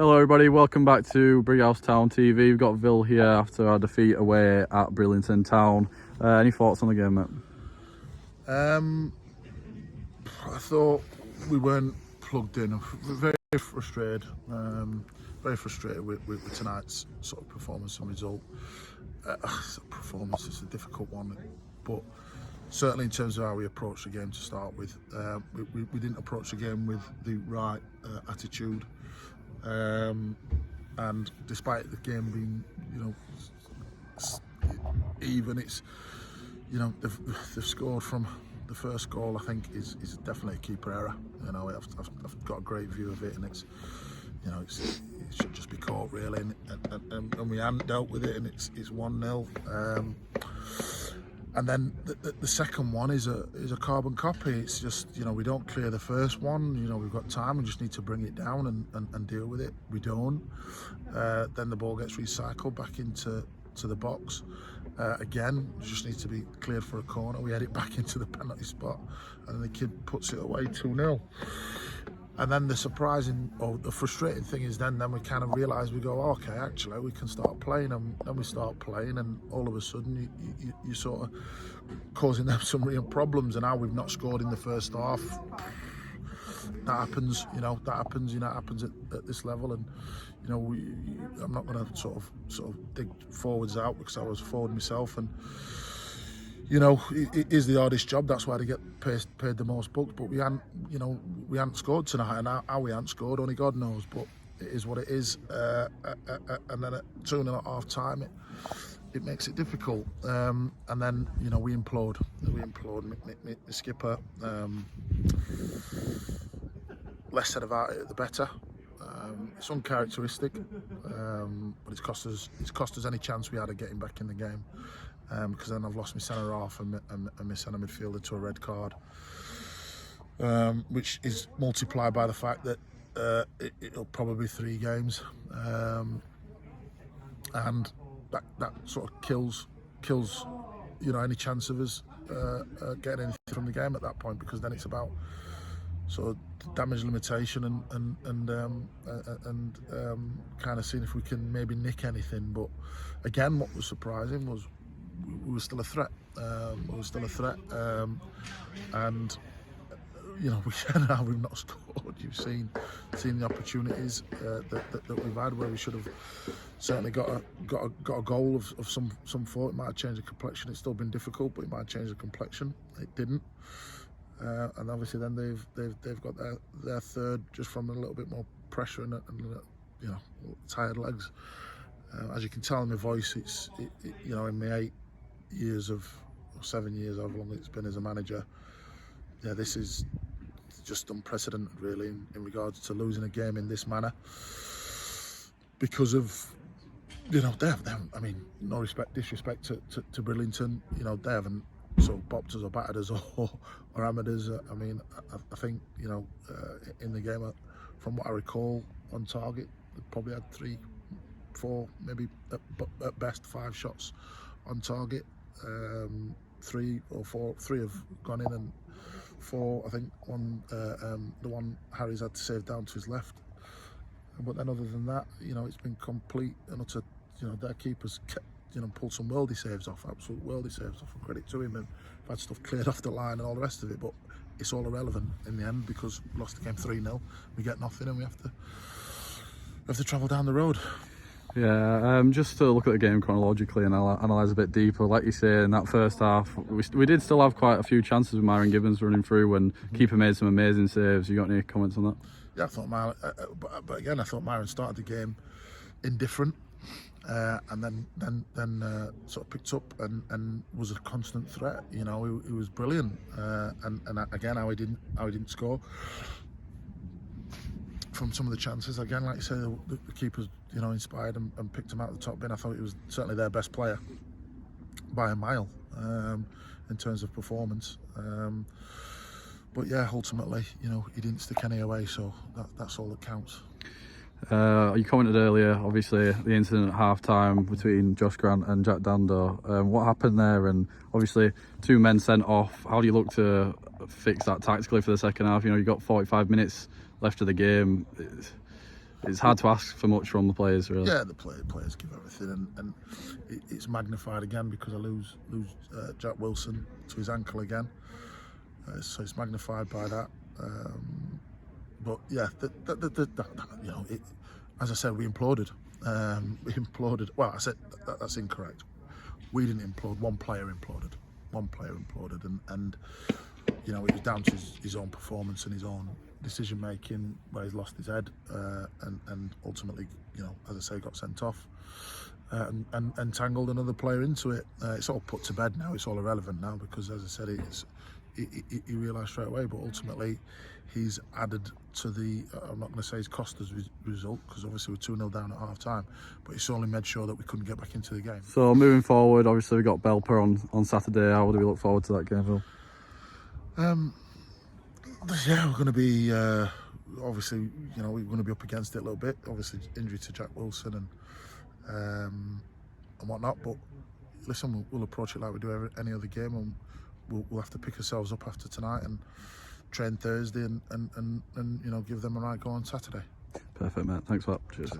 Hello everybody, welcome back to Brighouse Town TV. We've got Vill here after our defeat away at Bridlington Town. Any thoughts on the game, mate? I thought we weren't plugged in. Very frustrated. Very frustrated with tonight's sort of performance and result. Performance is a difficult one, but certainly in terms of how we approached the game to start with, we didn't approach the game with the right attitude. And despite the game being, even, it's, they've scored from the first goal. I think is definitely a keeper error. I've got a great view of it, and it should just be caught really, and we hadn't dealt with it, and it's 1-0. And then the second one is a carbon copy. It's just, we don't clear the first one. We've got time. We just need to bring it down and deal with it. We don't. Then the ball gets recycled back into the box. Again, just needs to be cleared for a corner. We head it back into the penalty spot, and the kid puts it away 2-0. And then the frustrating thing is then we kind of realise, we go, okay, actually we can start playing, and then we start playing, and all of a sudden you sort of causing them some real problems. And now we've not scored in the first half. That happens, it happens at this level, and I'm not going to sort of dig forwards out, because I was forward myself, and it is the hardest job. That's why they get paid the most bucks. But we hadn't scored tonight, and how we hadn't scored, only God knows. But it is what it is. And then at 2-0 at half time, it makes it difficult. And then we implode. The skipper. Less said about it, the better. It's uncharacteristic, but it's cost us any chance we had of getting back in the game. Because then I've lost my centre half and my centre midfielder to a red card, which is multiplied by the fact that it'll probably be 3 games, and that sort of kills any chance of us getting anything from the game at that point, because then it's about sort of damage limitation and kind of seeing if we can maybe nick anything. But again, what was surprising was we were still a threat. And we've not scored. You've seen the opportunities that we've had, where we should have certainly got a goal of some form. It might have changed the complexion. It's still been difficult, but it might have changed the complexion. It didn't. And obviously then they've got their third just from a little bit more pressure and tired legs. As you can tell in my voice, in my 8 years or 7 years, however long it's been as a manager, this is just unprecedented really in regards to losing a game in this manner, because of they haven't, no disrespect to Bridlington, they haven't sort of bopped us or battered us or hammered us. I think in the game, from what I recall, on target, they probably had 3, 4, maybe at best 5 shots on target. 3 or 4, 3 have gone in, and 4, I think, the one Harry's had to save down to his left. But then other than that, it's been complete and utter. Their keepers kept, pulled some worldy saves off, absolute worldy saves off, and credit to him, and had stuff cleared off the line and all the rest of it. But it's all irrelevant in the end, because we lost the game 3-0. We get nothing, and we have to travel down the road. Yeah, just to look at the game chronologically and analyse a bit deeper, like you say, in that first half, we did still have quite a few chances with Myron Gibbons running through, and keeper made some amazing saves. You got any comments on that? Yeah, I thought Myron, but again, I thought Myron started the game indifferent, and then sort of picked up and was a constant threat. He was brilliant, and again, how he didn't score from some of the chances. Again, like you say, the keepers, inspired and picked him out of the top bin. I thought he was certainly their best player by a mile in terms of performance. But yeah, ultimately, he didn't stick any away, so that's all that counts. You commented earlier, obviously, the incident at half-time between Josh Grant and Jack Dando. What happened there? And obviously, 2 men sent off. How do you look to fix that tactically for the second half? You've got 45 minutes left of the game. it's hard to ask for much from the players, really. Yeah, the players give everything, and it's magnified again because I lose Jack Wilson to his ankle again, so it's magnified by that. But yeah, you know, as I said, we imploded. We imploded. Well, I said that's incorrect. We didn't implode. One player imploded. And you know, it was down to his own performance and his own decision making where he's lost his head, and ultimately, you know, as I say, got sent off, and entangled another player into it. It's all put to bed now. It's all irrelevant now because, as I said, he realised straight away. But ultimately, he's added to the. I'm not going to say he's cost us result because obviously we're 2-0 down at half time, but it's only made sure that we couldn't get back into the game. So moving forward, obviously we got Belper on Saturday. How do we look forward to that game, Phil? Yeah, we're going to be obviously, you know, we're going to be up against it a little bit. Obviously, injury to Jack Wilson and whatnot. But listen, we'll approach it like we do any other game, and we'll have to pick ourselves up after tonight and train Thursday and you know, give them a right go on Saturday. Perfect, mate. Thanks for that. Cheers.